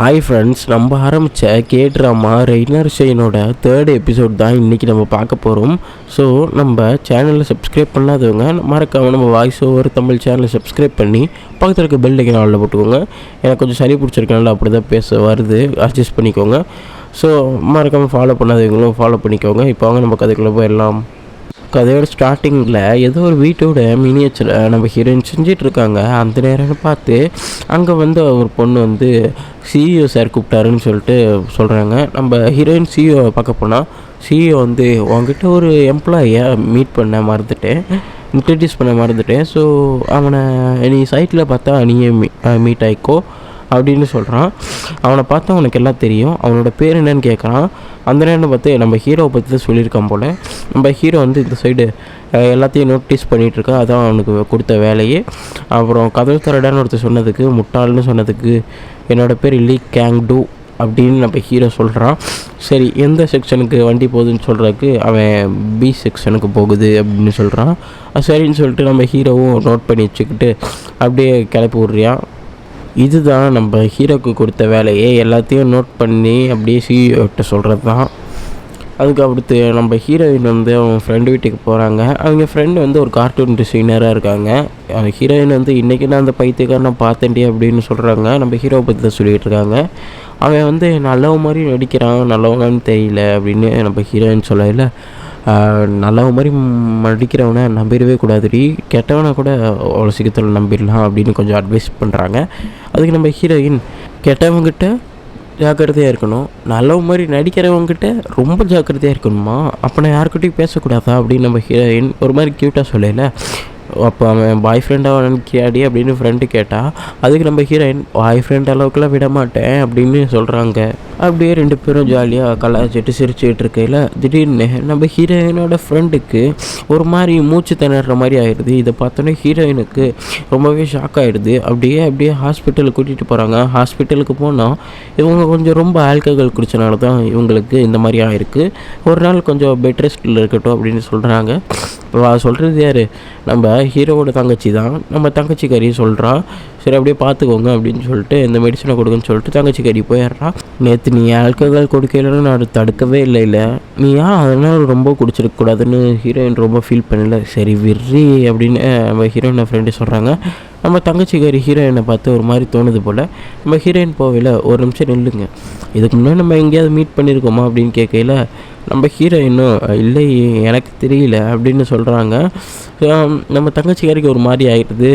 Hi friends, நம்ம ஆரம்பித்த K drama ரெய்னர் ஷெயினோட 3rd episode தான் இன்றைக்கி நம்ம பார்க்க போகிறோம். ஸோ நம்ம சேனலை சப்ஸ்கிரைப் பண்ணாதவங்க மறக்காமல் நம்ம வாய்ஸ் ஓவர் தமிழ் சேனலை சப்ஸ்கிரைப் பண்ணி பக்கத்தில் இருக்க பெல் ஐக்கன் ஆல்ல போட்டுக்கோங்க. எனக்கு கொஞ்சம் சளி பிடிச்சிருக்கனால அப்படி தான் பேச வருது, அட்ஜஸ்ட் பண்ணிக்கோங்க. ஸோ மறக்காமல் ஃபாலோ பண்ணாதவங்களும் ஃபாலோ பண்ணிக்கோங்க. இப்போ அவங்க நம்ம கதைக்குள்ளே போயிடலாம். கதையோட ஸ்டார்டிங்கில் ஏதோ ஒரு வீட்டோட மினியேச்சரை நம்ம ஹீரோயின் செஞ்சிட்ருக்காங்க. அந்த நேரம்னு பார்த்து அங்கே வந்து ஒரு பொண்ணு வந்து சிஇஓ சார் கூப்பிட்டாருன்னு சொல்லிட்டு சொல்கிறாங்க. நம்ம ஹீரோயின் சிஇஓ பார்க்க போனால் சிஇஓ வந்து உங்ககிட்ட ஒரு எம்ப்ளாயியை மீட் பண்ண மறந்துட்டேன், இன்ட்ரடியூஸ் பண்ண மறந்துட்டேன். ஸோ அவனை நீ சைட்டில் பார்த்தா நீயே மீட் ஆகிக்கோ அப்படின்னு சொல்கிறான். அவனை பார்த்தா அவனுக்கு எல்லாம் தெரியும். அவனோட பேர் என்னன்னு கேட்குறான். அந்த நேரம் பார்த்து நம்ம ஹீரோவை பற்றி தான் சொல்லியிருக்கான் போல். நம்ம ஹீரோ வந்து இந்த சைடு எல்லாத்தையும் நோட்டீஸ் பண்ணிகிட்ருக்கான். அதான் அவனுக்கு கொடுத்த வேலையே. அப்புறம் கதவு தரடான்னு ஒருத்தர் சொன்னதுக்கு, முட்டாள்னு சொன்னதுக்கு, என்னோடய பேர் லீ கேங் டூ அப்படின்னு நம்ம ஹீரோ சொல்கிறான். சரி, எந்த செக்ஷனுக்கு வண்டி போகுதுன்னு சொல்கிறதுக்கு அவன் பி செக்ஷனுக்கு போகுது அப்படின்னு சொல்கிறான். சரின்னு சொல்லிட்டு நம்ம ஹீரோவும் நோட் பண்ணி வச்சுக்கிட்டு அப்படியே கிளப்பி விட்றியான். இதுதான் நம்ம ஹீரோக்கு கொடுத்த வேலையே. எல்லாத்தையும் நோட் பண்ணி அப்படியே சிஇஓட்ட சொல்கிறது தான். அதுக்கு அடுத்து நம்ம ஹீரோயின் வந்து அவங்க ஃப்ரெண்டு வீட்டுக்கு போகிறாங்க. அவங்க ஃப்ரெண்டு வந்து ஒரு கார்ட்டூன் டிசைனராக இருக்காங்க. அந்த ஹீரோயின் வந்து இன்றைக்கி நான் அந்த பைத்தியக்காரனை பார்த்தேன்டி அப்படின்னு சொல்கிறாங்க. நம்ம ஹீரோவை பற்றி தான் சொல்லிகிட்டு இருக்காங்க. அவன் வந்து நல்லவ மாதிரி நடிக்கிறான், நல்லவனான்னு தெரியல அப்படின்னு நம்ம ஹீரோயின் சொல்லல. நல்லவ மாதிரி நடிக்கிறவனை நம்பிடவே கூடாதுடி, கெட்டவனை கூட அவ்வளோ சீக்கிரத்தில் நம்பிடலாம் அப்படின்னு கொஞ்சம் அட்வைஸ் பண்ணுறாங்க. அதுக்கு நம்ம ஹீரோயின், கெட்டவங்கிட்ட ஜாக்கிரதையாக இருக்கணும், நல்லவ மாதிரி நடிக்கிறவங்ககிட்ட ரொம்ப ஜாக்கிரதையாக இருக்கணுமா, அப்போ நான் யாருக்கிட்டையும் பேசக்கூடாதா அப்படின்னு நம்ம ஹீரோயின் ஒரு மாதிரி க்யூட்டாக சொல்லலை. அப்போ அவன் பாய் ஃப்ரெண்டாக நினைக்கிறியாடி அப்படின்னு ஃப்ரெண்டு கேட்டால், அதுக்கு நம்ம ஹீரோயின் பாய் ஃப்ரெண்ட் அளவுக்குலாம் விட மாட்டேன் அப்படின்னு சொல்கிறாங்க. அப்படியே 2 பேரும் ஜாலியாக கலாச்சிட்டு சிரிச்சுட்டு இருக்கையில் திடீர்னு நம்ம ஹீரோயினோட ஃப்ரெண்டுக்கு ஒரு மாதிரி மூச்சு திணற மாதிரி ஆயிடுது. இதை பார்த்தோன்னே ஹீரோயினுக்கு ரொம்பவே ஷாக் ஆகிடுது. அப்படியே ஹாஸ்பிட்டலுக்கு கூட்டிகிட்டு போகிறாங்க. ஹாஸ்பிட்டலுக்கு போனால் இவங்க கொஞ்சம் ரொம்ப ஆல்கஹால் குடித்தனால தான் இவங்களுக்கு இந்த மாதிரி ஆகிருக்கு. ஒரு நாள் கொஞ்சம் பெட் ரெஸ்ட்டில் இருக்கட்டும் அப்படின்னு சொல்கிறாங்க. சொல்கிறது யார்? நம்ம ஹீரோவோட தங்கச்சி தான். நம்ம தங்கச்சிக்காரி சொல்கிறா, சரி அப்படியே பார்த்துக்கோங்க அப்படின்னு சொல்லிட்டு இந்த மெடிசனை கொடுக்குன்னு சொல்லிட்டு தங்கச்சிக்காரி போயிடுறா. நேற்று நீ ஆல்கஹால் கொடுக்கலன்னு நான் தடுக்கவே இல்லை, நீ ஏன் அதனால் ரொம்ப குடிச்சிருக்கக்கூடாதுன்னு ஹீரோயின் ரொம்ப ஃபீல் பண்ணல. சரி விர்ரி அப்படின்னு நம்ம ஹீரோயினை ஃப்ரெண்டு சொல்கிறாங்க. நம்ம தங்கச்சிக்காரி ஹீரோயினை பார்த்து ஒரு மாதிரி தோணுது போல். நம்ம ஹீரோயின் போகல, ஒரு நிமிஷம் நில்லுங்க, இதுக்கு முன்னாடி நம்ம எங்கேயாவது மீட் பண்ணியிருக்கோமா அப்படின்னு கேட்கல நம்ம ஹீரோயினும் இல்லை எனக்கு தெரியல அப்படின்னு சொல்கிறாங்க. நம்ம தங்கச்சிக்காரிக்கு ஒரு மாதிரி ஆகிடுது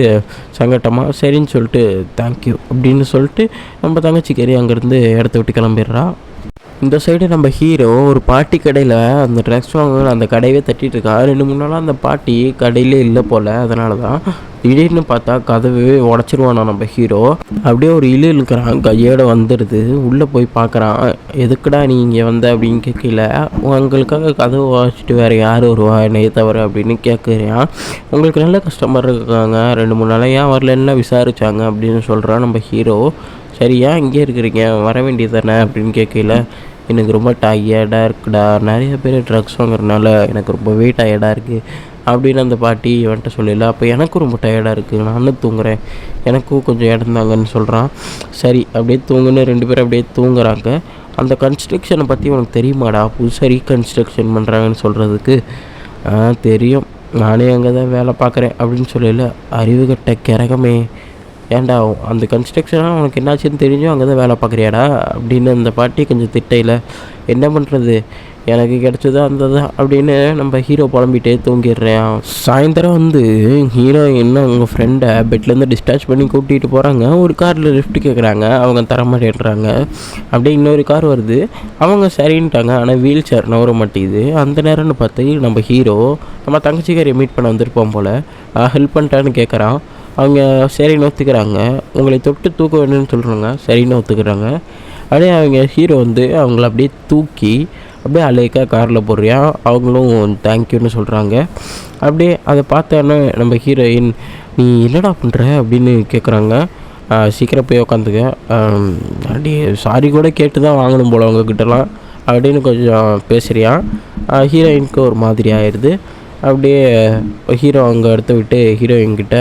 சங்கட்டமாக. சரின்னு சொல்லிட்டு தேங்க்யூ அப்படின்னு சொல்லிட்டு நம்ம தங்கச்சிக்காரி அங்கேருந்து இடத்த விட்டு கிளம்பிடுறா. இந்த சைடு நம்ம ஹீரோ ஒரு பாட்டி கடையில் அந்த ட்ரெஸ் வாங்க அந்த கடையவே தட்டிகிட்டு இருக்கா. 2-3 நாளாக அந்த பாட்டி கடையிலே இல்லை போல். அதனால தான் திடீர்னு பார்த்தா கதவே உடச்சிருவானா நம்ம ஹீரோ. அப்படியே ஒரு இழுக்கிறான், கையோட வந்துடுது. உள்ளே போய் பார்க்குறான். எதுக்குடா நீ இங்கே வந்த அப்படின்னு கேட்கல. உங்களுக்காக கதவை உடச்சிட்டு வேறு யார் வருவா என்னையே தவிர அப்படின்னு கேட்குறான். உங்களுக்கு நல்ல கஸ்டமர் இருக்காங்க, 2-3 நாளாக ஏன் வரலன்னா விசாரித்தாங்க அப்படின்னு சொல்கிறான் நம்ம ஹீரோ. சரியா இங்கே இருக்கிறீங்க, வர வேண்டியது தானே அப்படின்னு கேட்கல. எனக்கு ரொம்ப டயர்டாக இருக்குடா, நிறைய பேர் ட்ரக்ஸ் வாங்குறதுனால எனக்கு ரொம்ப டயர்டாக இருக்குது அப்படின்னு அந்த பாட்டி வந்துட்டு சொல்லல. அப்போ எனக்கும் ரொம்ப டயர்டாக இருக்குது, நானும் தூங்குறேன், எனக்கும் கொஞ்சம் இடந்தாங்கன்னு சொல்கிறான். சரி அப்படியே தூங்குன்னு 2 பேரும் அப்படியே தூங்குறாங்க. அந்த கன்ஸ்ட்ரக்ஷனை பற்றி உனக்கு தெரியுமாடா, புதுசாக ரீகன்ஸ்ட்ரக்ஷன் பண்ணுறாங்கன்னு சொல்கிறதுக்கு, தெரியும், நானே அங்கே தான் வேலை பார்க்குறேன் அப்படின்னு சொல்லல. அறிவு கட்ட கிறகமே, ஏன்டா அந்த கன்ஸ்ட்ரக்ஷனாக உனக்கு என்னாச்சுன்னு தெரிஞ்சும் அங்கே தான் வேலை பார்க்குறியாடா அப்படின்னு அந்த பாட்டி கொஞ்சம் திட்டையில். என்ன பண்ணுறது, எனக்கு கிடச்சதா அந்த தான் அப்படின்னு நம்ம ஹீரோ புலம்பிகிட்டே தூங்கிடுறேன். சாயந்தரம் வந்து ஹீரோ என்ன அவங்க ஃப்ரெண்டை பெட்லேருந்து டிஸ்சார்ஜ் பண்ணி கூட்டிகிட்டு போகிறாங்க. ஒரு காரில் லிஃப்ட் கேட்குறாங்க, அவங்க தரமாட்டேன்றாங்க. அப்படியே இன்னொரு கார் வருது, அவங்க சரின்ட்டாங்க, ஆனால் வீல் சேர் நவர மாட்டேங்குது. அந்த நேரம்னு பார்த்து நம்ம ஹீரோ நம்ம தங்கச்சிக்காரியை மீட் பண்ண வந்திருப்போம் போல், ஹெல்ப் பண்ணிட்டான்னு கேட்குறான். அவங்க சரின்னு ஒத்துக்கிறாங்க. உங்களை தொட்டு தூக்க வேணும்னு சொல்கிறாங்க, சரின்னு ஒத்துக்கிறாங்க. அப்படியே அவங்க ஹீரோ வந்து அவங்கள அப்படியே தூக்கி அப்படியே அலேக்காக காரில் போடுறியா, அவங்களும் தேங்க்யூன்னு சொல்கிறாங்க. அப்படியே அதை பார்த்தோன்னே நம்ம ஹீரோயின், நீ என்னடா பண்ணுற அப்படின்னு கேட்குறாங்க. சீக்கிரம் போய் உக்காந்துக்க, அப்படியே சாரி கூட கேட்டு தான் வாங்கணும் போல் அவங்கக்கிட்டலாம் அப்படின்னு கொஞ்சம் பேசுகிறியான். ஹீரோயினுக்கு ஒரு மாதிரி ஆயிடுது. அப்படியே ஹீரோ அங்கே இடத்த விட்டு ஹீரோயின்கிட்ட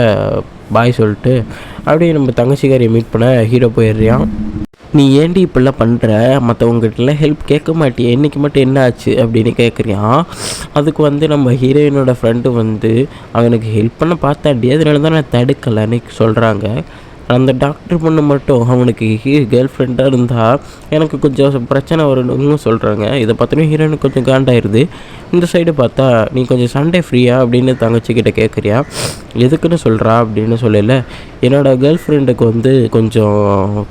பாய் சொல்லிட்டு அப்படியே நம்ம தங்கச்சிக்காரியை மீட் பண்ண ஹீரோ போயிடுறான். நீ ஏன்டி இப்படிலாம் பண்ணுற, மற்றவங்ககிட்டலாம் ஹெல்ப் கேட்க மாட்டியே, இன்றைக்கி மட்டும் என்ன ஆச்சு அப்படின்னு கேட்குறியான். அதுக்கு வந்து நம்ம ஹீரோயினோட ஃப்ரெண்டு வந்து அவனுக்கு ஹெல்ப் பண்ண பார்த்தாண்டி, அதனால தான் நான் தடுக்கலைன்னு சொல்கிறாங்க. அந்த டாக்டர் பொண்ணு மட்டும் அவனுக்கு கேர்ள் ஃப்ரெண்டாக இருந்தால் எனக்கு கொஞ்சம் பிரச்சனை வரும்னு சொல்கிறாங்க. இதை பார்த்தோன்னே ஹீரோயினுக்கு கொஞ்சம் காண்டாயிருது. இந்த சைடு பார்த்தா நீ கொஞ்சம் சண்டே ஃப்ரீயா அப்படின்னு தங்கச்சிக்கிட்ட கேட்குறியா, எதுக்குன்னு சொல்கிறா அப்படின்னு சொல்லல. என்னோடய கேர்ள் ஃப்ரெண்டுக்கு வந்து கொஞ்சம்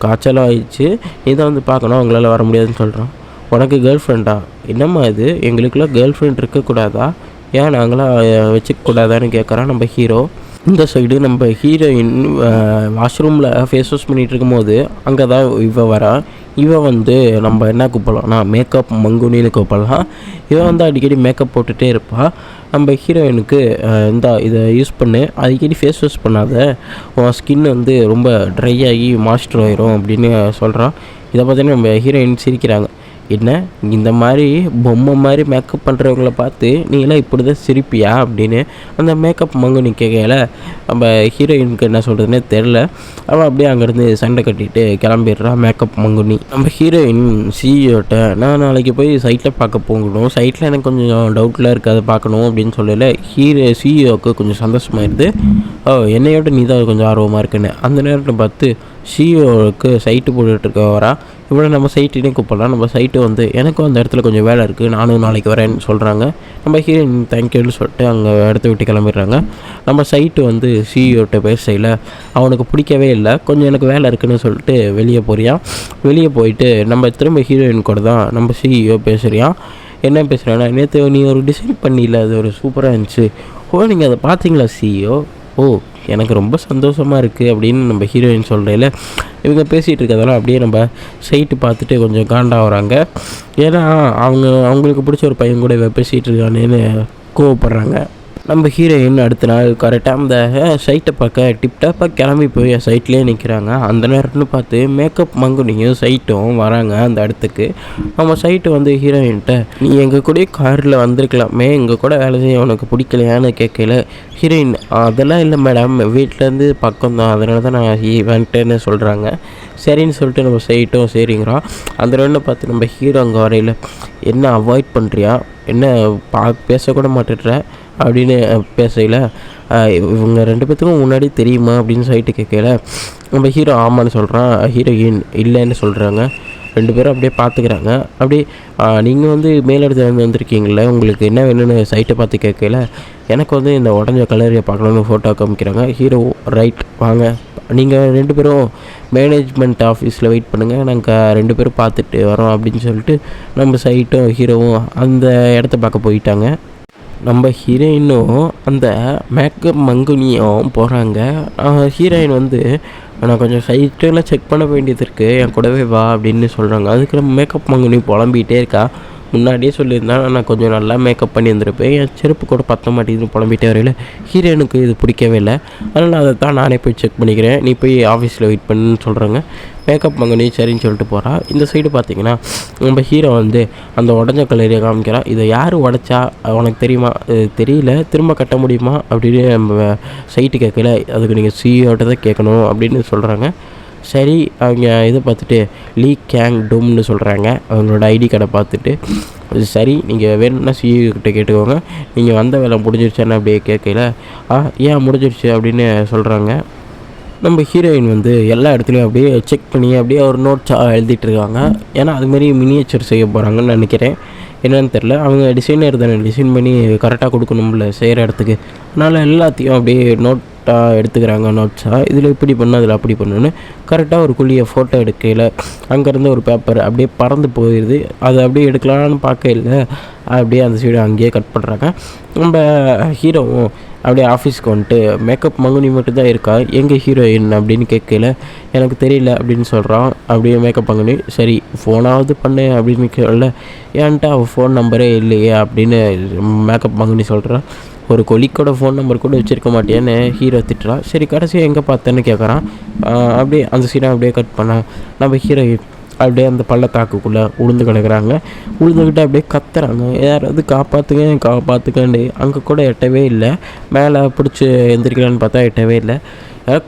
காய்ச்சலாக ஆயிடுச்சு, நீ தான் வந்து பார்க்கணும், அவங்களால வர முடியாதுன்னு சொல்கிறான். உனக்கு கேர்ள் ஃப்ரெண்டா? என்னம்மா இது, எங்களுக்குலாம் கேர்ள் ஃப்ரெண்ட் இருக்கக்கூடாதா, ஏன் நாங்களாம் வச்சுக்கூடாதான்னு கேட்குறான் நம்ம ஹீரோ. இந்த சைடு நம்ம ஹீரோயின் வாஷ்ரூமில் ஃபேஸ் வாஷ் பண்ணிகிட்டு இருக்கும்போது அங்கே தான் வரா. வந்து நம்ம என்ன கூப்பிடலாம்னா மேக்கப் மங்குனின்னு கூப்பிடலாம். வந்து அடிக்கடி மேக்கப் போட்டுகிட்டே இருப்பாள். நம்ம ஹீரோயினுக்கு இதை யூஸ் பண்ணு, அடிக்கடி ஃபேஸ் வாஷ் பண்ணாத, உன் ஸ்கின் வந்து ரொம்ப ட்ரை ஆகி மாய்ஸ்டர் ஆயிரும் அப்படின்னு சொல்கிறான். இதை பார்த்தீங்கன்னா நம்ம ஹீரோயின் சிரிக்கிறாங்க. என்ன இந்த மாதிரி பொம்மை மாதிரி மேக்கப் பண்ணுறவங்கள பார்த்து நீங்களாம் இப்படி தான் சிரிப்பியா அப்படின்னு அந்த மேக்கப் மங்குனி கேட்கல. நம்ம ஹீரோயினுக்கு என்ன சொல்கிறதுனே தெரில. அவள் அப்படியே அங்கேருந்து சண்டை கட்டிட்டு கிளம்பிடுறான் மேக்கப் மங்குனி. நம்ம ஹீரோயின் சிஇஓட்ட நான் நாளைக்கு போய் சைட்டில் பார்க்க போகணும், சைட்டில் எனக்கு கொஞ்சம் டவுட்டில் இருக்குது, அதை பார்க்கணும் அப்படின்னு சொல்லல. சிஇஓக்கு கொஞ்சம் சந்தோஷமாயிருது. என்னையோட நீ தான் கொஞ்சம் ஆர்வமாக இருக்குன்னு. அந்த நேரத்தில் பார்த்து சிஇஓவுக்கு சைட்டு போட்டுட்ருக்க வரா. இவ்வளோ நம்ம சைட்டுனே கூப்பிடலாம். நம்ம சைட்டு வந்து எனக்கும் அந்த இடத்துல கொஞ்சம் வேலை இருக்குது, நானும் நாளைக்கு வரேன்னு சொல்கிறாங்க. நம்ம ஹீரோயின் தேங்க்யூன்னு சொல்லிட்டு அங்கே இடத்த விட்டு கிளம்பிடுறாங்க. நம்ம சைட்டு வந்து சிஇஓட்ட பேசையில் அவனுக்கு பிடிக்கவே இல்லை. கொஞ்சம் எனக்கு வேலை இருக்குதுன்னு சொல்லிட்டு வெளியே போறியான். வெளியே போயிட்டு நம்ம திரும்ப ஹீரோயின் கூட தான் நம்ம சிஇஓ பேசுகிறியான். என்ன பேசுகிறேன்னா, நேற்று நீ ஒரு டிசைன் பண்ணியில, அது ஒரு சூப்பராக இருந்துச்சு, நீங்கள் அதை பார்த்தீங்களா சிஇஓ? எனக்கு ரொம்ப சந்தோஷமாக இருக்குது அப்படின்னு நம்ம ஹீரோயின் சொல்கிறேல. இவங்க பேசிகிட்டு இருக்கிறதெல்லாம் அப்படியே நம்ம சைட்டு பார்த்துட்டு கொஞ்சம் காண்டாகிறாங்க. ஏன்னா அவங்களுக்கு பிடிச்ச ஒரு பையன் கூட பேசிகிட்டு இருக்கானேன்னு கோவப்படுறாங்க. நம்ம ஹீரோயின் அடுத்த நாள் கரெக்டாக அந்த சைட்டை பார்க்க டிப்டாப்பாக கிளம்பி போய் சைட்லேயே நிற்கிறாங்க. அந்த நேரம்னு பார்த்து மேக்கப் மங்குனியும் சைட்டும் வராங்க அந்த இடத்துக்கு. நம்ம சைட்டு வந்து ஹீரோயின்கிட்ட நீ எங்கள் கூட காரில் வந்திருக்கலாமே, எங்கள் கூட வேலை செய்ய உனக்கு பிடிக்கலையான்னு கேட்கல. ஹீரோயின் அதெல்லாம் இல்லை மேடம், வீட்டிலேருந்து பக்கம் தான், அதனால தான் நான் வந்துட்டேன்னு சொல்கிறாங்க. சரின்னு சொல்லிட்டு நம்ம சைட்டும் சரிங்கிறோம். அந்த ரெண்டு பார்த்து நம்ம ஹீரோ அங்கே வரையில் என்ன அவாய்ட் பண்ணுறியா, என்ன பேசக்கூட மாட்டேற அப்படின்னு பேசையில் இவங்க ரெண்டு பேத்துக்கும் முன்னாடி தெரியுமா அப்படின்னு சைட்டு கேட்கல. நம்ம ஹீரோ ஆமான்னு சொல்கிறான். ஹீரோயின் இல்லைன்னு சொல்கிறாங்க. ரெண்டு பேரும் அப்படியே பார்த்துக்கிறாங்க. அப்படியே நீங்கள் வந்து மேலிடத்துலேருந்து வந்திருக்கீங்களே, உங்களுக்கு என்ன வேணும்னு சைட்டை பார்த்து கேட்கல. எனக்கு வந்து இந்த உடஞ்ச கலரியை பார்க்கணுன்னு ஃபோட்டோ காமிக்கிறாங்க. ஹீரோ ரைட் வாங்க, நீங்கள் ரெண்டு பேரும் மேனேஜ்மெண்ட் ஆஃபீஸில் வெயிட் பண்ணுங்கள், நாங்கள் ரெண்டு பேரும் பார்த்துட்டு வரோம் அப்படின்னு சொல்லிட்டு நம்ம சைட்டும் ஹீரோவும் அந்த இடத்த பார்க்க போயிட்டாங்க. நம்ம ஹீரோயினும் அந்த மேக்கப் மங்குனியும் போகிறாங்க. ஹீரோயின் வந்து நான் கொஞ்சம் சைட்டெல்லாம் செக் பண்ண வேண்டியது இருக்குது, என் கூடவே வா அப்படின்னு சொல்கிறாங்க. அதுக்கு நம்ம மேக்கப் மங்குனி புலம்பிகிட்டே இருக்கா. முன்னாடியே சொல்லியிருந்தா நான் கொஞ்சம் நல்லா மேக்கப் பண்ணி வந்துருப்பேன், என் செருப்பு கூட பற்ற மாட்டேங்குதுன்னு புலம்பிகிட்டே வரையில ஹீரோயினுக்கு இது பிடிக்கவே இல்லை. அதனால் அதை தான் நானே போய் செக் பண்ணிக்கிறேன், நீ போய் ஆஃபீஸில் வெயிட் பண்ணுன்னு சொல்கிறாங்க. மேக்கப் மங்குனி சரின்னு சொல்லிட்டு போகிறா. இந்த சைடு பார்த்திங்கன்னா நம்ம ஹீரோ வந்து அந்த உடஞ்ச கலரியை காமிக்கிறா. இதை யார் உடைச்சா உனக்கு தெரியுமா? தெரியல, திரும்ப கட்ட முடியுமா அப்படின்னு நம்ம சைட்டு கேட்கல. அதுக்கு நீங்கள் சிஇஓட்ட தான் கேட்கணும் அப்படின்னு சொல்கிறாங்க. சரி, அவங்க இதை பார்த்துட்டு லீ கேங் டூம்னு சொல்கிறாங்க அவங்களோட ஐடி கார்டை பார்த்துட்டு. சரி, நீங்கள் வேணும்னா சிஇஓக்கிட்ட கேட்டுக்கோங்க, நீங்கள் வந்த வேலை முடிஞ்சிருச்சான்னு அப்படியே கேட்கல. ஏன் முடிஞ்சிருச்சு அப்படின்னு சொல்கிறாங்க. நம்ம ஹீரோயின் வந்து எல்லா இடத்துலையும் அப்படியே செக் பண்ணி அப்படியே ஒரு நோட்ஸாக எழுதிட்டுருக்காங்க. ஏன்னா அதுமாரி மினியேச்சர் செய்ய போகிறாங்கன்னு நினைக்கிறேன். என்னென்னு தெரில, அவங்க டிசைனர் தானே, டிசைன் பண்ணி கரெக்டாக கொடுக்கணும்ல செய்கிற இடத்துக்கு. அதனால் எல்லாத்தையும் அப்படியே நோட்டாக எடுத்துக்கிறாங்க. நோட்ஸாக இதில் இப்படி பண்ணு, அதில் அப்படி பண்ணுன்னு கரெக்டாக ஒரு குழியை ஃபோட்டோ எடுக்கையில் அங்கேருந்து ஒரு பேப்பர் அப்படியே பறந்து போயிடுது. அதை அப்படியே எடுக்கலான்னு பார்க்கல, அப்படியே அந்த சைடு அங்கேயே கட் பண்ணுறாங்க. நம்ம ஹீரோவும் அப்படியே ஆஃபீஸ்க்கு வந்துட்டு மேக்கப் மங்குனி மட்டும் தான் இருக்கா, எங்கள் ஹீரோயின் அப்படின்னு கேட்கல. எனக்கு தெரியல அப்படின்னு சொல்கிறான். அப்படியே மேக்கப் மங்குனி சரி ஃபோனாவது பண்ணு அப்படின்னு கேட்கல. ஏன்ட்டு அவள் ஃபோன் நம்பரே இல்லையே அப்படின்னு மேக்கப் மங்குனி சொல்கிறான். ஒரு கொலிக்கோட ஃபோன் நம்பர் கூட வச்சுருக்க மாட்டேன்னு ஹீரோ திட்டுறான். சரி கடைசியாக எங்கே பார்த்தேன்னு கேட்குறான். அப்படியே அந்த சீனை அப்படியே கட் பண்ண நம்ம ஹீரோயின் அப்படியே அந்த பள்ளத்தாக்குக்குள்ளே உளுந்து கிடக்குறாங்க. உளுந்துக்கிட்ட அப்படியே கத்துறாங்க, யாராவது காப்பாற்றுங்கன்னு. அங்கே கூட எட்டவே இல்லை. மேலே பிடிச்சி எந்திரிக்கலான்னு பார்த்தா எட்டவே இல்லை.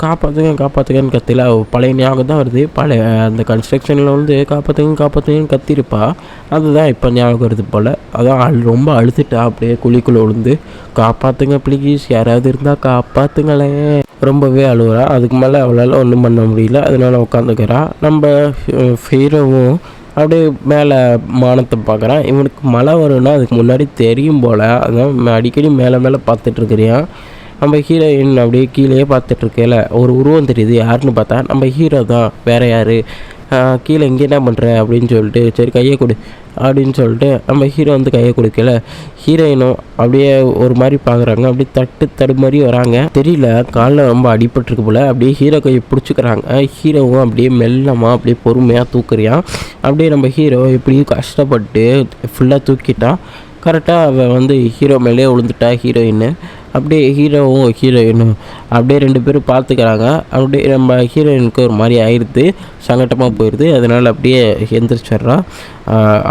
காப்பாற்றுங்கன்னு கத்தில பழைய ஞாபகம் தான் வருது. பழைய அந்த கன்ஸ்ட்ரக்ஷனில் வந்து காப்பாற்றுங்கன்னு கத்திருப்பா. அதுதான் இப்போ ஞாபகம் வருது போல். அதான் ரொம்ப அழுத்துட்டா, அப்படியே குழிக்குள்ளே விழுந்து காப்பாற்றுங்க ப்ளீஸ், யாராவது இருந்தால் காப்பாற்றுங்களேன் ரொம்பவே அழுகுறா. அதுக்கு மேலே அவளால் ஒன்றும் பண்ண முடியல. அதனால் உட்காந்துக்கிறா. நம்ம ஹீரோவும் அப்படியே மேலே வானத்தை பார்க்குறான். இவனுக்கு மழை வரும்னா அதுக்கு முன்னாடி தெரியும் போல். அதான் அடிக்கடி மேலே பார்த்துட்ருக்கிறியான். நம்ம ஹீரோயின் அப்படியே கீழே பார்த்துட்ருக்கேல ஒரு உருவம் தெரியுது. யாருன்னு பார்த்தா நம்ம ஹீரோ தான், வேறு யார். கீழே இங்கே என்ன பண்ணுற அப்படின்னு சொல்லிட்டு, சரி கையை கொடு அப்படின்னு சொல்லிட்டு நம்ம ஹீரோ வந்து கையை கொடுக்கல. ஹீரோயினும் அப்படியே ஒரு மாதிரி பார்க்குறாங்க. அப்படியே தடு மாதிரி வராங்க. தெரியல, காலில் ரொம்ப அடிபட்டுருக்கு போல். அப்படியே ஹீரோ கையை பிடிச்சிக்கிறாங்க. ஹீரோவும் அப்படியே மெல்லமாக அப்படியே பொறுமையாக தூக்குறியான். அப்படியே நம்ம ஹீரோ எப்படியும் கஷ்டப்பட்டு ஃபுல்லாக தூக்கிட்டான். கரெக்டாக அவள் வந்து ஹீரோ மேலே விழுந்துட்டா ஹீரோயின். அப்படியே ஹீரோயினும் அப்படியே 2 பேரும் பார்த்துக்கிறாங்க. அப்படியே நம்ம ஹீரோயினுக்கு ஒரு மாதிரி ஆயிடுது, சங்கட்டமாக போயிடுது. அதனால் அப்படியே எந்திரிச்சிட்றா.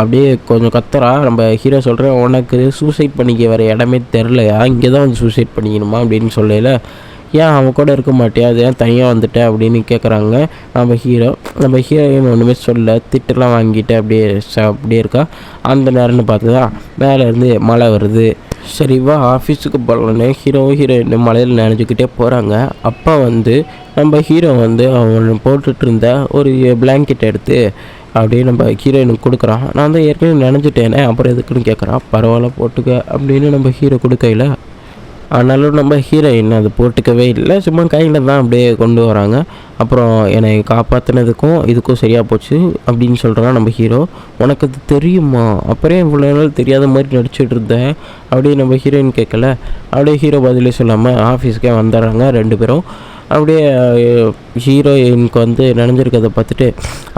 அப்படியே கொஞ்சம் கத்துறா. நம்ம ஹீரோ சொல்கிறேன், உனக்கு சூசைட் பண்ணிக்க வேறு இடமே தெரிலையா, இங்கே தான் வந்து சூசைட் பண்ணிக்கணுமா அப்படின்னு சொல்லல. ஏன் அவன் கூட இருக்க மாட்டியா, அது ஏன் தனியாக வந்துட்டேன் அப்படின்னு கேட்குறாங்க. நம்ம ஹீரோயின் ஒன்றுமே சொல்ல, திட்டெல்லாம் வாங்கிட்டு அப்படியே இருக்கா. அந்த நேரம்னு பார்த்துதா மேலேருந்து மழை வருது. சரி வா ஆஃபீஸுக்கு போகலான்னு ஹீரோயின் மழையில் நினைஞ்சிக்கிட்டே போகிறாங்க. அப்போ வந்து நம்ம ஹீரோ வந்து அவன் போட்டுட்டு இருந்த ஒரு பிளாங்கெட் எடுத்து அப்படியே நம்ம ஹீரோயினுக்கு கொடுக்குறான். நான் தான் ஏற்கனவே நினைஞ்சிட்டேனே, அப்புறம் எதுக்குன்னு கேட்குறான். பரவாயில்ல போட்டுக்க அப்படின்னு நம்ம ஹீரோ கொடுக்கையில், ஆனாலும் நம்ம ஹீரோயின் அது போட்டுக்கவே இல்லை. சும்மா கையில் தான் அப்படியே கொண்டு வராங்க. அப்புறம் என்னை காப்பாற்றினதுக்கும் இதுக்கும் சரியாக போச்சு அப்படின்னு சொல்கிறான் நம்ம ஹீரோ. உனக்கு அது தெரியுமா, அப்புறம் இவ்வளோ நாள் தெரியாத மாதிரி நடிச்சிட்டு இருந்தேன் அப்படியே நம்ம ஹீரோயின் கேட்கல. அப்படியே ஹீரோ பதிலே சொல்லாமல் ஆஃபீஸ்க்கே வந்துடுறாங்க 2 பேரும். அப்படியே ஹீரோயினுக்கு வந்து நினைஞ்சிருக்கிறத பார்த்துட்டு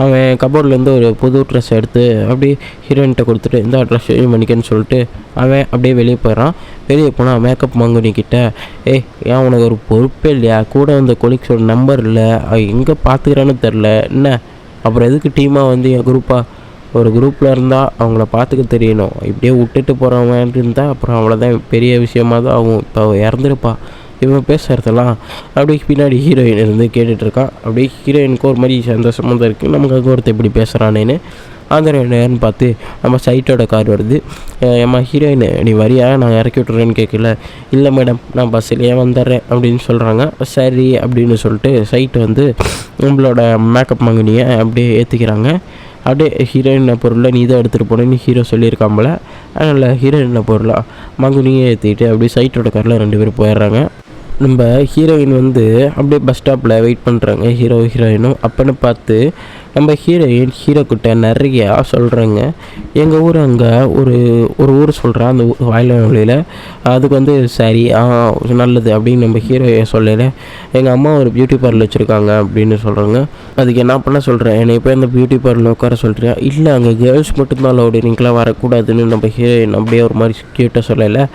அவன் கபோர்ட்லேருந்து ஒரு புது ட்ரெஸ் எடுத்து அப்படியே ஹீரோயின்கிட்ட கொடுத்துட்டு இந்த ட்ரெஸ் சேஞ்ச் பண்ணிக்கன்னு சொல்லிட்டு அவன் அப்படியே வெளியே போயிடறான். வெளியே போனால் மேக்கப் மங்குனிக்கிட்ட, ஏன் உனக்கு ஒரு பொறுப்பே இல்லையா, கூட வந்த கொலீக்ஸோட நம்பர் இல்லை, எங்கே பார்த்துக்கிறான்னு தெரில என்ன, அப்புறம் எதுக்கு டீமாக வந்து என் ஒரு குரூப்பில் இருந்தால் அவங்கள பார்த்துக்க தெரியணும், இப்படியே விட்டுட்டு போகிறவன் இருந்தால் அப்புறம் அவ்வளோதான் பெரிய விஷயமாக தான் ஆகும், இப்போ இறந்துருப்பா இவன் பேசுகிறதெல்லாம். அப்படியே பின்னாடி ஹீரோயின் இருந்து கேட்டுட்ருக்கான். அப்படியே ஹீரோயினுக்கு ஒரு மாதிரி சந்தோஷமாக தான் இருக்குது, நமக்கு ஒருத்தர் இப்படி பேசுகிறானேன்னு. அந்த நேரம்னு பார்த்து நம்ம சைட்டோட கார் வருது. ஏம்மா ஹீரோயின் நீ வரியா, நான் இறக்கி விட்டுறேன்னு கேட்கல. இல்லை மேடம் நான் பஸ்ஸிலேயே வந்துடுறேன் அப்படின்னு சொல்கிறாங்க. சரி அப்படின்னு சொல்லிட்டு சைட்டு வந்து நம்மளோட மேக்கப் மங்கனியை அப்படியே ஏற்றிக்கிறாங்க. அப்படியே ஹீரோயின் பொருளை நீ தான் எடுத்துகிட்டு போனேன்னு ஹீரோ சொல்லியிருக்காம்பல. அதனால் ஹீரோயின் பொருளாக மங்குனியே ஏற்றிட்டு அப்படியே சைட்டோட காரில் 2 பேரும் போயிடுறாங்க. நம்ம ஹீரோயின் வந்து அப்படியே பஸ் ஸ்டாப்பில் வெயிட் பண்ணுறாங்க ஹீரோயினும். அப்போன்னு பார்த்து நம்ம ஹீரோக்கிட்ட நிறையா சொல்கிறாங்க. எங்கள் ஊர் அங்கே ஒரு ஊர் சொல்கிறான், அந்த வயலில் அதுக்கு வந்து சரி நல்லது அப்படின்னு நம்ம ஹீரோயை சொல்லலை. எங்கள் அம்மா ஒரு பியூட்டி பார்லர் வச்சுருக்காங்க அப்படின்னு சொல்கிறாங்க. அதுக்கு என்ன பண்ண சொல்கிறேன், என்னை இப்போ அந்த பியூட்டி பார்லர் உட்கார சொல்கிறேன். இல்லை அங்கே கேர்ள்ஸ் மட்டும்தான் அலோடு, நீங்களாம் வரக்கூடாதுன்னு நம்ம ஹீரோயின் அப்படியே ஒரு மாதிரி கியூட்டாக சொல்லலை.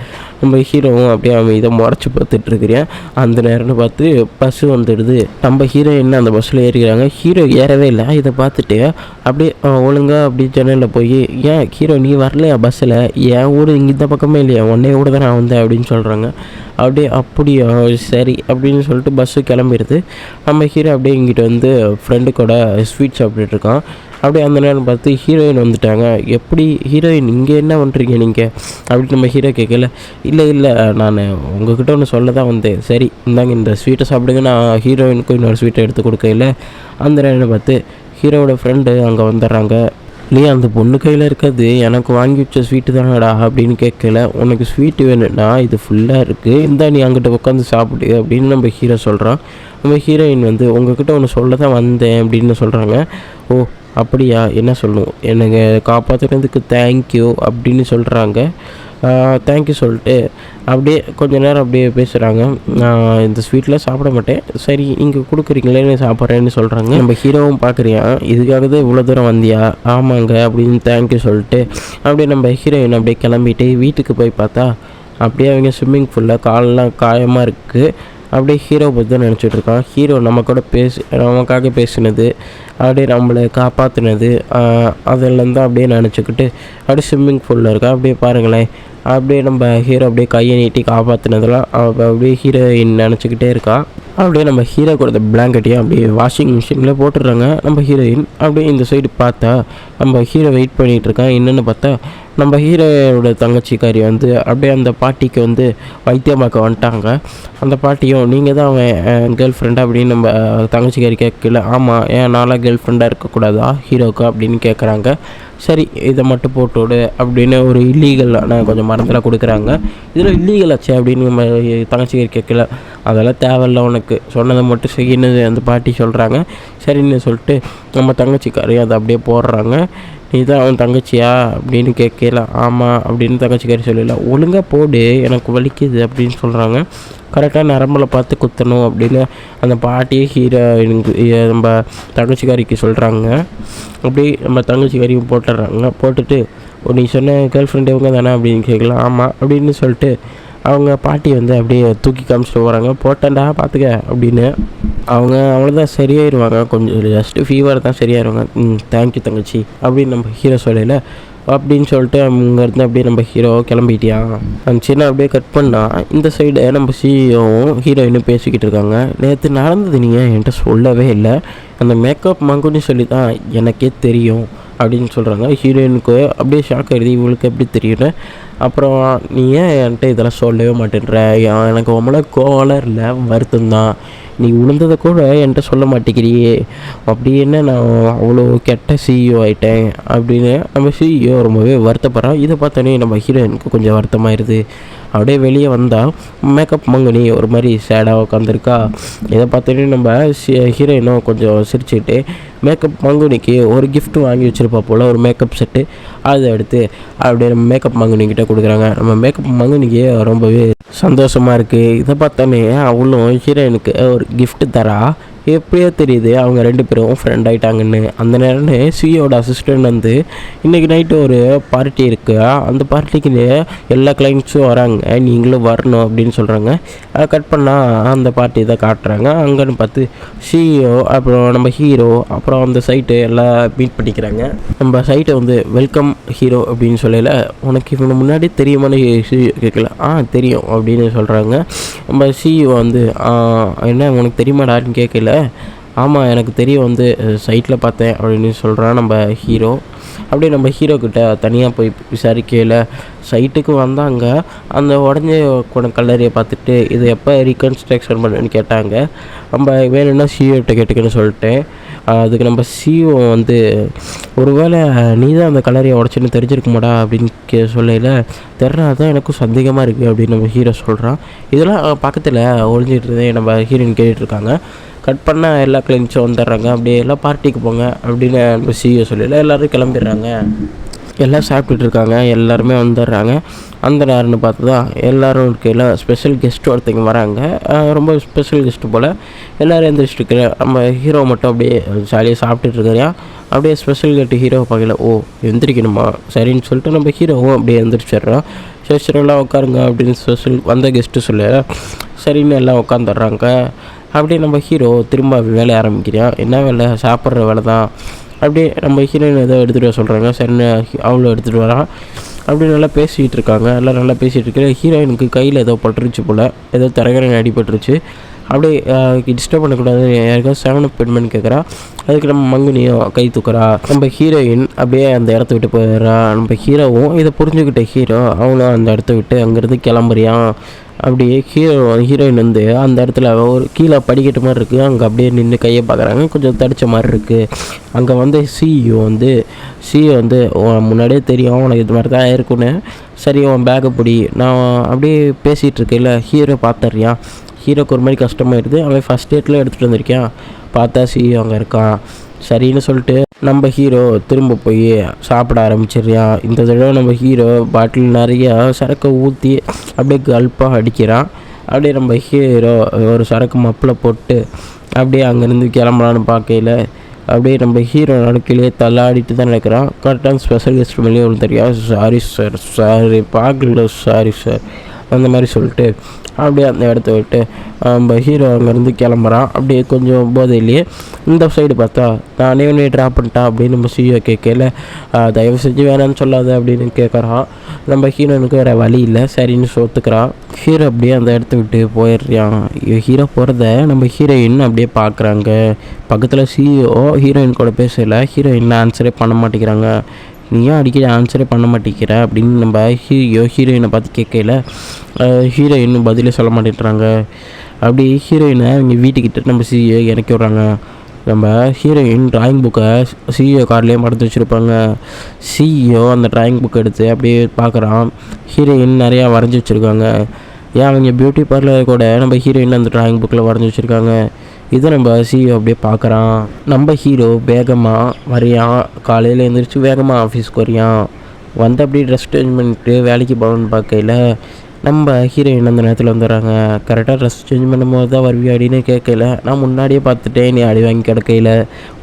நம்ம ஹீரோவும் அப்படியே அவன் இதை முறைச்சி பார்த்துட்ருக்கிறேன். அந்த நேரம்னு பார்த்து பஸ்ஸு வந்துடுது. நம்ம ஹீரோயின் அந்த பஸ்ஸில் ஏறிக்கிறாங்க. ஹீரோ ஏறவே இல்லை. இதை பார்த்துட்டு அப்படியே ஒழுங்காக அப்படி ஜன்னலில் போய், ஏன் ஹீரோ நீ வரலையா பஸ்ஸில், என் ஊர் இங்கே இந்த பக்கமே இல்லையா, உன்னே கூட தான் நான் வந்தேன் அப்படின்னு சொல்கிறாங்க. அப்படியா சரி அப்படின்னு சொல்லிட்டு பஸ்ஸு கிளம்பிடுது. நம்ம ஹீரோ அப்படியே இங்கிட்ட வந்து ஃப்ரெண்டு கூட ஸ்வீட் சாப்பிட்டுட்ருக்கான். அப்படியே அந்த நேரம் பார்த்து ஹீரோயின் வந்துட்டாங்க. எப்படி ஹீரோயின் இங்கே என்ன பண்ணுறீங்க நீங்கள் அப்படின்னு நம்ம ஹீரோ கேட்கல. இல்லை நான் உங்ககிட்ட ஒன்று சொல்ல தான் வந்தேன். சரி இந்தாங்க இந்த ஸ்வீட்டை சாப்பிடுங்க. நான் ஹீரோயினுக்கும் இன்னொரு ஸ்வீட்டை எடுத்து கொடுக்கல. அந்த நேரம் பார்த்து ஹீரோவோட ஃப்ரெண்டு அங்கே வந்துடுறாங்க. இல்லையா அந்த பொண்ணு கையில் இருக்காது, எனக்கு வாங்கி வச்ச ஸ்வீட்டு தானடா அப்படின்னு கேட்கல. உனக்கு ஸ்வீட்டு வேணும்னா இது ஃபுல்லாக இருக்குது, இந்தா நீ அங்கிட்ட உட்காந்து சாப்பிடு அப்படின்னு நம்ம ஹீரோ சொல்கிறான். நம்ம ஹீரோயின் வந்து உங்ககிட்ட ஒன்று சொல்ல தான் வந்தேன் அப்படின்னு சொல்கிறாங்க. ஓ அப்படியா, என்ன சொல்லணும், எனக்கு காப்பாற்றுறதுக்கு தேங்க்யூ அப்படின்னு சொல்கிறாங்க. தேங்க்யூ சொல்லிட்டு அப்படியே கொஞ்ச நேரம் அப்படியே பேசுகிறாங்க. நான் இந்த ஸ்வீட்டில் சாப்பிட மாட்டேன், சரி நீங்கள் கொடுக்குறீங்களேன்னு சாப்பிட்றேன்னு சொல்கிறாங்க. நம்ம ஹீரோவும் பார்க்குறியா, இதுக்காக தான் இவ்வளோ தூரம் வந்தியா, ஆமாங்க அப்படின்னு தேங்க்யூ சொல்லிட்டு அப்படியே நம்ம ஹீரோயின் அப்படியே கிளம்பிட்டு வீட்டுக்கு போய் பார்த்தா அப்படியே அவங்க ஸ்விம்மிங் பூலில் காலெலாம் காயமாக இருக்குது. அப்படியே ஹீரோ பற்றி தான் நினச்சிட்ருக்கான். ஹீரோ நமக்காக பேசினது, அப்படியே நம்மளை காப்பாற்றினது, அதெல்லாம் தான் அப்படியே நினச்சிக்கிட்டு அப்படியே ஸ்விம்மிங் பூலில் இருக்கா. அப்படியே பாருங்களேன் அப்படியே நம்ம ஹீரோ அப்படியே கையை நீட்டி காப்பாற்றினதெல்லாம் அப்படியே ஹீரோயின் நினச்சிக்கிட்டே இருக்கா. அப்படியே நம்ம ஹீரோ கொடுத்த பிளாங்கெட்டையும் அப்படியே வாஷிங் மிஷினில் போட்டுடுறாங்க நம்ம ஹீரோயின். அப்படியே இந்த சைடு பார்த்தா நம்ம ஹீரோ வெயிட் பண்ணிகிட்ருக்கான். என்னென்னு பார்த்தா நம்ம ஹீரோயோட தங்கச்சிக்காரி வந்து அப்படியே அந்த பாட்டிக்கு வந்து வைத்தியமாக்க வந்துட்டாங்க. அந்த பாட்டியும் நீங்கள் தான் அவன் கேர்ள் ஃப்ரெண்டாக அப்படின்னு நம்ம தங்கச்சிக்காரி கேட்கல. ஆமாம், ஏன் நாளாக கேர்ள் ஃப்ரெண்டாக இருக்கக்கூடாதா ஹீரோவுக்கு அப்படின்னு கேட்குறாங்க. சரி இதை மட்டும் போட்டுவிடு அப்படின்னு ஒரு இல்லீகலான கொஞ்சம் மரத்தில் கொடுக்குறாங்க. இதில் இல்லீகல் ஆச்சு அப்படின்னு நம்ம தங்கச்சிக்காரி கேட்கல. அதெல்லாம் தேவையில்ல, உனக்கு சொன்னதை மட்டும் செய்யணுது அந்த பாட்டி சொல்கிறாங்க. சரின்னு சொல்லிட்டு நம்ம தங்கச்சிக்காரி அதை அப்படியே போடுறாங்க. நீ தான் அவன் தங்கச்சியா அப்படின்னு கேட்கல. ஆமாம் அப்படின்னு தங்கச்சிக்காரி சொல்லல. ஒழுங்காக போடு, எனக்கு வலிக்குது அப்படின்னு சொல்கிறாங்க. கரெக்டாக நரம்பில் பார்த்து குத்தணும் அப்படின்னு அந்த பாட்டியே நம்ம தங்கச்சிக்காரிக்கு சொல்கிறாங்க. அப்படி நம்ம தங்கச்சிக்காரியும் போட்டுடுறாங்க. போட்டுட்டு நீ சொன்ன கேர்ள் ஃப்ரெண்ட் இவங்க தானே அப்படின்னு கேட்கலாம். ஆமாம் அப்படின்னு சொல்லிட்டு அவங்க பாட்டி வந்து அப்படியே தூக்கி காமிச்சிட்டு போகிறாங்க. போட்டேன்டா பார்த்துக்க அப்படின்னு. அவங்க அவ்வளோதான் சரியாயிருவாங்க, கொஞ்சம் ஜஸ்ட்டு ஃபீவர் தான் சரியாயிருவாங்க. தேங்க்யூ தங்கச்சி அப்படின்னு நம்ம ஹீரோ சொல்லல. அப்படின்னு சொல்லிட்டு அங்கேருந்து அப்படியே நம்ம ஹீரோ கிளம்பிட்டியா அந்த சின்ன அப்படியே கட் பண்ணால் இந்த சைடு நம்ம சிஇஓவும் ஹீரோயினும் பேசிக்கிட்டு இருக்காங்க. நேற்று நடந்தது நீங்கள் என்கிட்ட சொல்லவே இல்லை, அந்த மேக்கப் மங்குன்னு சொல்லி தான் எனக்கே தெரியும் அப்படின்னு சொல்கிறாங்க. ஹீரோயினுக்கு அப்படியே ஷாக் ஆகிடுது, இவங்களுக்கு எப்படி தெரியும்னு. அப்புறம் நீ ஏன் என்கிட்ட இதெல்லாம் சொல்லவே மாட்டேன்ற, எனக்கு உம்மள கோவலாம் இல்லை, வருத்தம் தான், நீ உளுந்ததை கூட என்கிட்ட சொல்ல மாட்டேங்கிறியே, அப்படி என்ன நான் அவ்வளோ கெட்ட சிஇஓ ஆகிட்டேன் அப்படின்னு நம்ம சிஇஓ ரொம்பவே வருத்தப்படுறோம். இதை பார்த்தோன்னே நம்ம ஹீரோயினுக்கு கொஞ்சம் வருத்தமாயிருது. அப்படியே வெளியே வந்தால் மேக்கப் மங்குனி ஒரு மாதிரி சேடாக உட்காந்துருக்கா. இதை பார்த்தோன்னே நம்ம ஹீரோயினும் கொஞ்சம் சிரிச்சுக்கிட்டு மேக்கப் மங்குனிக்கு ஒரு கிஃப்ட் வாங்கி வச்சுருப்பா போல், ஒரு மேக்கப் செட்டு. அதை எடுத்து அப்படியே நம்ம மேக்கப் மங்குனிக்கிட்ட கொடுக்குறாங்க. நம்ம மேக்கப் மங்குனிக்கு ரொம்பவே சந்தோஷமாக இருக்குது. இதை பார்த்தோன்னே அவளும் ஹீரோயினுக்கு ஒரு கிஃப்ட் தரா. எப்படியோ தெரியுது அவங்க ரெண்டு பேரும் ஃப்ரெண்ட் ஆகிட்டாங்கன்னு. அந்த நேரம்னு சிஇஓட அசிஸ்டன்ட் வந்து இன்றைக்கி நைட்டு ஒரு பார்ட்டி இருக்குது, அந்த பார்ட்டிக்கு எல்லா கிளைண்ட்ஸும் வராங்க, நீங்களும் வரணும் அப்படின்னு சொல்கிறாங்க. அதை கட் பண்ணால் அந்த பார்ட்டி தான் காட்டுறாங்க. அங்கேன்னு பார்த்து சிஇஓ அப்புறம் நம்ம ஹீரோ அப்புறம் அந்த சைட்டு எல்லாம் மீட் பண்ணிக்கிறாங்க. நம்ம சைட்டை வந்து வெல்கம் ஹீரோ அப்படின்னு சொல்லல. உனக்கு இவனை முன்னாடி தெரியுமான்னு கேட்கல. தெரியும் அப்படின்னு சொல்கிறாங்க. நம்ம சிஇஓ வந்து என்ன உனக்கு தெரியுமாடான்னு கேட்கல. ஆமாம் எனக்கு தெரியும், வந்து சைட்டில் பார்த்தேன் அப்படின்னு சொல்கிறான் நம்ம ஹீரோ. அப்படியே நம்ம ஹீரோக்கிட்ட தனியாக போய் விசாரிக்கையில் சைட்டுக்கு வந்தாங்க. அந்த உடஞ்ச கல்லறையை பார்த்துட்டு இதை எப்போ ரீகன்ஸ்ட்ரக்ஷன் பண்ணுன்னு கேட்டாங்க. நம்ம வேணும்னா சிஇஓட்ட கேட்டுக்கன்னு சொல்லிட்டேன். அதுக்கு நம்ம சிஇஓ வந்து ஒருவேளை நீ தான் அந்த கல்லறையை உடச்சின்னு தெரிஞ்சிருக்க மாட்டா அப்படின்னு சொல்லையில் தெரினா தான் எனக்கும் சந்தேகமாக இருக்குது அப்படின்னு நம்ம ஹீரோ சொல்கிறான். இதெல்லாம் பக்கத்தில் ஒழிஞ்சிட்டு இருந்தே நம்ம ஹீரோயின் கேட்டுட்ருக்காங்க. கட் பண்ணால் எல்லா கிளைண்ட்ஸும் வந்துடுறாங்க. அப்படியே எல்லாம் பார்ட்டிக்கு போங்க அப்படின்னு நம்ம சிஇஓ சொல்லல. எல்லோரும் கிளம்பிடுறாங்க. எல்லாம் சாப்பிட்டுட்டு இருக்காங்க, எல்லாருமே வந்துடுறாங்க. அந்த நேரம்னு பார்த்து தான் எல்லோரும் இருக்கையில் ஸ்பெஷல் கெஸ்ட்டு ஒருத்தங்க வராங்க. ரொம்ப ஸ்பெஷல் கெஸ்ட்டு போல். எல்லோரும் எழுந்திரிச்சிட்டு நம்ம ஹீரோ மட்டும் அப்படியே ஜாலியாக சாப்பிட்டுட்டு இருக்கிறியா. அப்படியே ஸ்பெஷல் கெட்டு ஹீரோவை பார்க்கல. எந்திரிக்கணுமா, சரின்னு சொல்லிட்டு நம்ம ஹீரோவும் அப்படியே எழுந்திரிச்சிட்றோம். சரி எல்லாம் உட்காருங்க அப்படின்னு ஸ்பெஷல் வந்த கெஸ்ட்டு சொல்ல சரின்னு எல்லாம் உட்காந்துடுறாங்க. அப்படியே நம்ம ஹீரோ திரும்ப வேலையை ஆரம்பிக்கிறான். என்ன வேலை, சாப்பிட்ற வேலை தான். அப்படியே நம்ம ஹீரோயின் ஏதோ எடுத்துகிட்டு வர சொல்கிறாங்க. சரின்னு அவளும் எடுத்துகிட்டு வரான். அப்படி நல்லா பேசிகிட்டு இருக்காங்க. எல்லாம் நல்லா பேசிகிட்டு இருக்கிற ஹீரோயினுக்கு கையில் ஏதோ பட்டுருச்சு போல், ஏதோ தரகரங்க அடிபட்டுருச்சு. அப்படியே டிஸ்டர்ப் பண்ணக்கூடாது, யாருக்காவது 7up பெண்மணி கேட்குறா. அதுக்கு நம்ம மங்குனியும் கை தூக்குறா. நம்ம ஹீரோயின் அப்படியே அந்த இடத்த விட்டு போயிடுறா. நம்ம ஹீரோவும் இதை புரிஞ்சுக்கிட்ட ஹீரோ அவனும் அந்த இடத்த விட்டு அங்கேருந்து கிளம்புறியான். அப்படியே ஹீரோயின் வந்து அந்த இடத்துல ஒரு கீழே படிக்கட்டு மாதிரி இருக்குது, அங்கே அப்படியே நின்று கையை பார்க்குறாங்க. கொஞ்சம் தடித்த மாதிரி இருக்குது. அங்கே வந்து சிஇஓ வந்து முன்னாடியே தெரியும் உனக்கு இது மாதிரி தான் இருக்குன்னு, சரி உன் பேக்கை பிடி, நான் அப்படியே பேசிகிட்டு இருக்கேன்ல ஹீரோ பார்த்துறியான். ஹீரோக்கு ஒரு மாதிரி கஷ்டமாயிடுது. அவன் ஃபஸ்ட் டேட்டில் எடுத்துகிட்டு வந்திருக்கான். பார்த்தா சிஇஓ அங்கே இருக்கான். சரின்னு சொல்லிட்டு நம்ம ஹீரோ திரும்ப போய் சாப்பிட ஆரம்பிச்சிடுறான். இந்த தடவை நம்ம ஹீரோ பாட்டில் நிறையா சரக்கை ஊற்றி அப்படியே கல்ப்பாக அடிக்கிறான். அப்படியே நம்ம ஹீரோ ஒரு சரக்கு மப்பில் போட்டு அப்படியே அங்கேருந்து கிளம்பலான்னு பார்க்கையில் அப்படியே நம்ம ஹீரோ நடக்கையிலே தள்ளாடிட்டு தான் நினைக்கிறான். கரெக்டாக ஸ்பெஷல் கெஸ்ட் வெளியே தெரியும். சாரி சார் பார்க்கல, சாரி சார் அந்த மாதிரி சொல்லிட்டு அப்படியே அந்த இடத்த விட்டு நம்ம ஹீரோ அங்கேருந்து கிளம்புறான். அப்படியே கொஞ்சம் போதையிலேயே இந்த சைடு பார்த்தா நானே உன்னை ட்ராப் பண்ணிட்டேன் அப்படின்னு நம்ம சிஓ கேட்கல, தயவு செஞ்சு வேணான்னு சொல்லாத அப்படின்னு கேட்குறான். நம்ம ஹீரோனுக்கு வேறு வழி இல்லை, சரின்னு சொத்துக்கிறான். ஹீரோ அப்படியே அந்த இடத்த விட்டு போயிடுறான். ஹீரோ போகிறத நம்ம ஹீரோயின் அப்படியே பார்க்குறாங்க. பக்கத்தில் சிஇஓ ஹீரோயின் கூட பேசலை, ஹீரோயின் ஆன்சரே பண்ண மாட்டேங்கிறாங்க. நீயும் அடிக்கடி ஆன்சரே பண்ண மாட்டேங்கிற அப்படின்னு நம்ம ஹீரோயினை பார்த்து கேட்கல, ஹீரோயின் பதிலே சொல்ல மாட்டேங்கிறாங்க. அப்படி ஹீரோயினை அவங்க வீட்டுக்கிட்ட நம்ம சிஇஓ இறக்கி விட்றாங்க. நம்ம ஹீரோயின் ட்ராயிங் புக்கை சிஇஓ கார்லேயே மறந்து வச்சுருப்பாங்க. சிஇஓ அந்த ட்ராயிங் புக்கை எடுத்து அப்படியே பார்க்குறான். ஹீரோயின் நிறையா வரைஞ்சி வச்சுருக்காங்க. ஏன் அவங்க பியூட்டி பார்லர் கூட நம்ம ஹீரோயின் அந்த ட்ராயிங் புக்கில் வரைஞ்சி வச்சுருக்காங்க. இதை நம்ம சிஇஓ அப்படியே பார்க்குறான். நம்ம ஹீரோ வேகமாக வரையான், காலையில் எழுந்திரிச்சு வேகமாக ஆஃபீஸ்க்கு வரையான். வந்து அப்படியே ட்ரெஸ் சேஞ்ச் பண்ணிட்டு வேலைக்கு போகணுன்னு பார்க்கையில் நம்ம ஹீரோயின் அந்த நேரத்தில் வந்துடுறாங்க. கரெக்டாக ட்ரெஸ் சேஞ்ச் பண்ணும்போது தான் வருவி அப்படின்னு கேட்கல, நான் முன்னாடியே பார்த்துட்டேன் நீ அடி வாங்கி கிடக்கையில்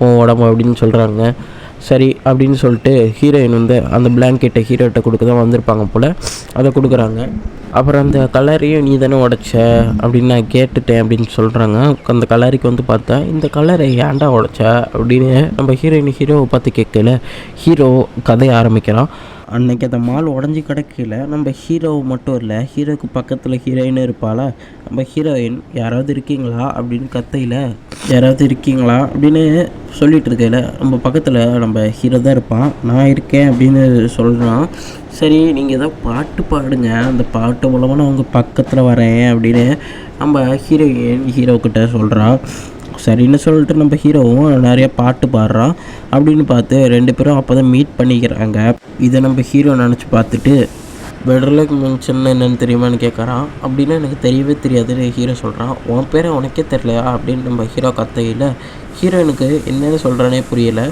உன் உடம்பு அப்படின்னு சொல்கிறாங்க. சரி அப்படின்னு சொல்லிட்டு ஹீரோயின் வந்து அந்த பிளாங்கெட்டை ஹீரோட்ட கொடுக்க தான் வந்திருப்பாங்க போல், அதை கொடுக்குறாங்க. அப்புறம் அந்த கலரையும் நீ தானே உடைச்ச அப்படின்னு நான் கேட்டுட்டேன் அப்படின்னு சொல்கிறாங்க. அந்த கலருக்கு வந்து பார்த்தா இந்த கலரை ஏன்டா உடைச்ச அப்படின்னு நம்ம ஹீரோவை பார்த்து கேட்கல, ஹீரோ கதையை ஆரம்பிக்கிறான். அன்றைக்கி அந்த மால் உடஞ்சி கிடக்கல நம்ம ஹீரோவை மட்டும் இல்லை, ஹீரோவுக்கு பக்கத்தில் ஹீரோயின் இருப்பாளா, நம்ம ஹீரோயின் யாராவது இருக்கீங்களா அப்படின்னு கத்தையில் யாராவது இருக்கீங்களா அப்படின்னு சொல்லிகிட்டு இருக்கையில் நம்ம பக்கத்தில் நம்ம ஹீரோ தான் இருப்பான். நான் இருக்கேன் அப்படின்னு சொல்கிறான். சரி நீங்கள் ஏதோ பாட்டு பாடுங்க, அந்த பாட்டு மூலமாக நான் உங்கள் பக்கத்தில் வரேன் அப்படின்னு நம்ம ஹீரோக்கிட்ட சொல்கிறான். சரின்னு சொல்லிட்டு நம்ம ஹீரோவும் நிறைய பாட்டு பாடுறான். அப்படின்னு பார்த்து ரெண்டு பேரும் அப்போ தான் மீட் பண்ணிக்கிறாங்க. இதை நம்ம ஹீரோ நினச்சி பார்த்துட்டு பெடர்லுக் மென்ஷன் என்னென்னு தெரியுமான்னு கேட்குறான். அப்படின்னா எனக்கு தெரியவே தெரியாதுன்னு ஹீரோ சொல்கிறான். உன் பேரை உனக்கே தெரியலையா அப்படின்னு நம்ம ஹீரோ கத்தையில் ஹீரோனுக்கு என்னென்னு சொல்கிறானே புரியலை.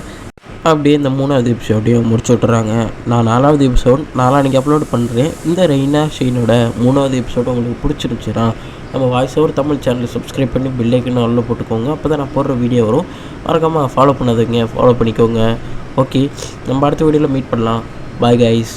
அப்படியே இந்த 3வது எபிசோடையும் முடிச்சு விட்டுறாங்க. நான் 4வது எபிசோட் நாளான்னைக்கு அப்லோட் பண்ணுறேன். இந்த ரெய்னர் ஷெயினோட 3வது எபிசோடு உங்களுக்கு பிடிச்சிருந்துச்சுன்னா நம்ம வாய்ஸ் ஓவர் தமிழ் சேனலை சப்ஸ்கிரைப் பண்ணி பெல் ஐக்கன் ஆல்ல போட்டுக்கோங்க. அப்போ தான் நான் போடுற வீடியோ வரும். மறக்காமல் ஃபாலோ பண்ணாதீங்க, ஃபாலோ பண்ணிக்கோங்க. ஓகே, நம்ம அடுத்த வீடியோவில் மீட் பண்ணலாம். Bye guys.